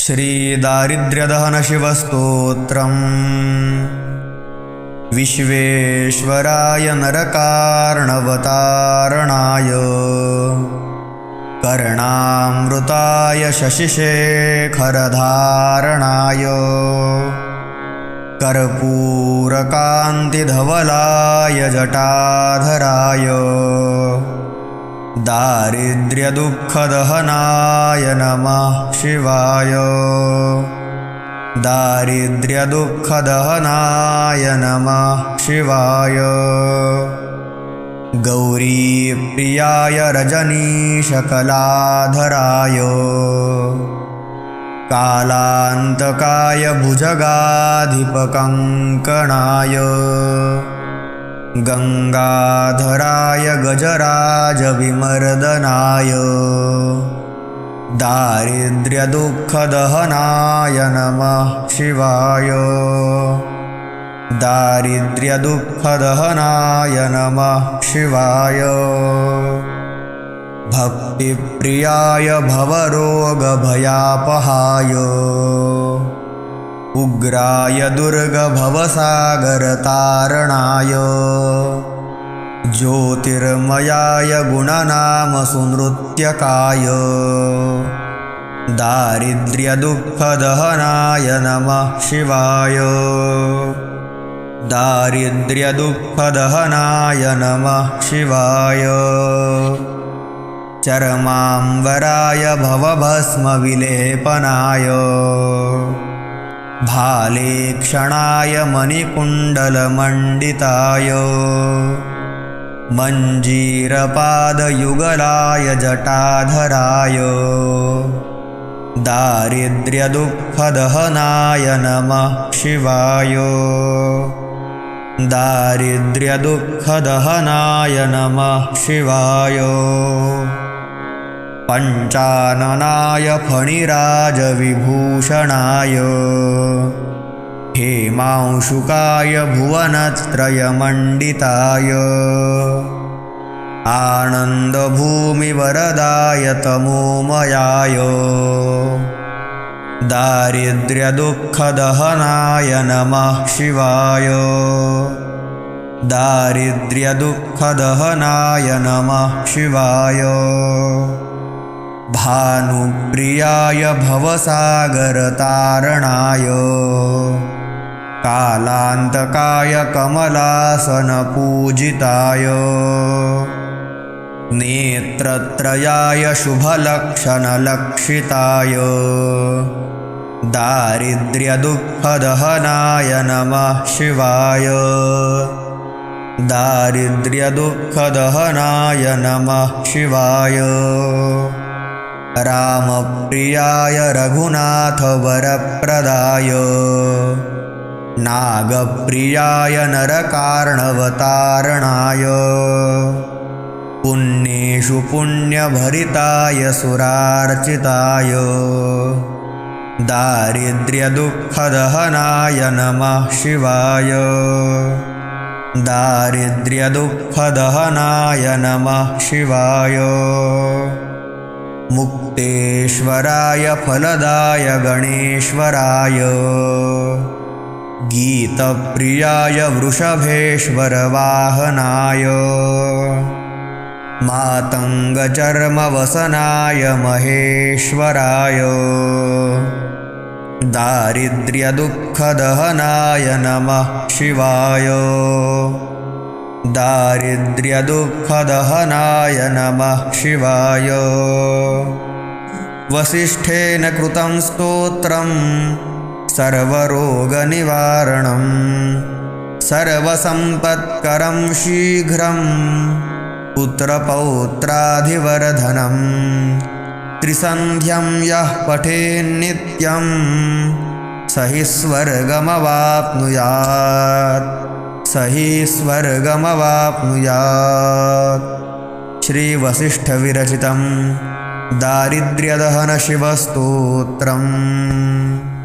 श्रीदारिद्र्यदहनशिवस्तोत्रम्। विश्वेश्वराय नरकार्णवतारणाय कर्णामृताय शशिशेखरधारणाय कर्पूरकान्तिधवलाय जटाधराय दारिद्र्यदुःखदहनाय नमः शिवाय। दारिद्र्यदुःखदहनाय नमः शिवाय। गौरीप्रियाय रजनीशकलाधराय कालान्तकाय भुजगाधिपकङ्कणाय गंगाधराय गजराजविमर्दनाय दारिद्र्यदुःखदहनाय नमः शिवाय। दारिद्र्यदुःखदहनाय नमः शिवाय। भक्तिप्रियाय भवरोगभयापहाय उग्राय दुर्गभवसागरतारणाय ज्योतिर्मयाय गुणनामसुनृत्यकाय दारिद्र्यदुःखदहनाय नमः शिवाय। दारिद्र्यदुःखदहनाय नमः शिवाय। चर्माम्बराय भवभस्मविलेपनाय भालेक्षणाय मणिकुण्डलमण्डिताय मञ्जीरपादयुगलाय जटाधराय दारिद्र्यदुःखदहनाय नमः शिवाय। दारिद्र्यदुःखदहनाय नमः शिवाय। पञ्चाननाय फणिराजविभूषणाय हेमांशुकाय भुवनत्रयमण्डिताय आनन्दभूमिवरदाय तमोमयाय दारिद्र्यदुःखदहनाय नमः शिवाय। दारिद्र्यदुःखदहनाय नमः शिवाय। भानुप्रियाय भवसागरतारणाय कालान्तकाय कमलासनपूजिताय नेत्रत्रयाय शुभलक्षणलक्षिताय दारिद्र्यदुःखदहनाय नमः शिवाय। दारिद्र्यदुःखदहनाय नमः शिवाय। रामप्रियाय रघुनाथवरप्रदाय नागप्रियाय नरकार्णवतारणाय पुण्येषु पुण्यभरिताय सुरार्चिताय दारिद्र्यदुःखदहनाय नमः शिवाय। दारिद्र्यदुःखदहनाय नमः शिवाय। मुक्तेश्वराय फलदाय गणेश्वराय गीतप्रियाय वृषभेश्वरवाहनाय मातङ्गचर्मवसनाय महेश्वराय दारिद्र्यदुःखदहनाय नमः शिवाय। दारिद्र्यदुःखदहनाय नमः शिवाय। वसिष्ठेन कृतं स्तोत्रं सर्वरोगनिवारणं सर्वसम्पत्करं शीघ्रं पुत्रपौत्राधिवर्धनं त्रिसन्ध्यं यः पठेन्नित्यं स हि स्वर्गमवाप्नुयात्। स हि स्वर्गमवाप्नुयात्। श्रीवसिष्ठविरचितं दारिद्र्यदहनशिवस्तोत्रम्।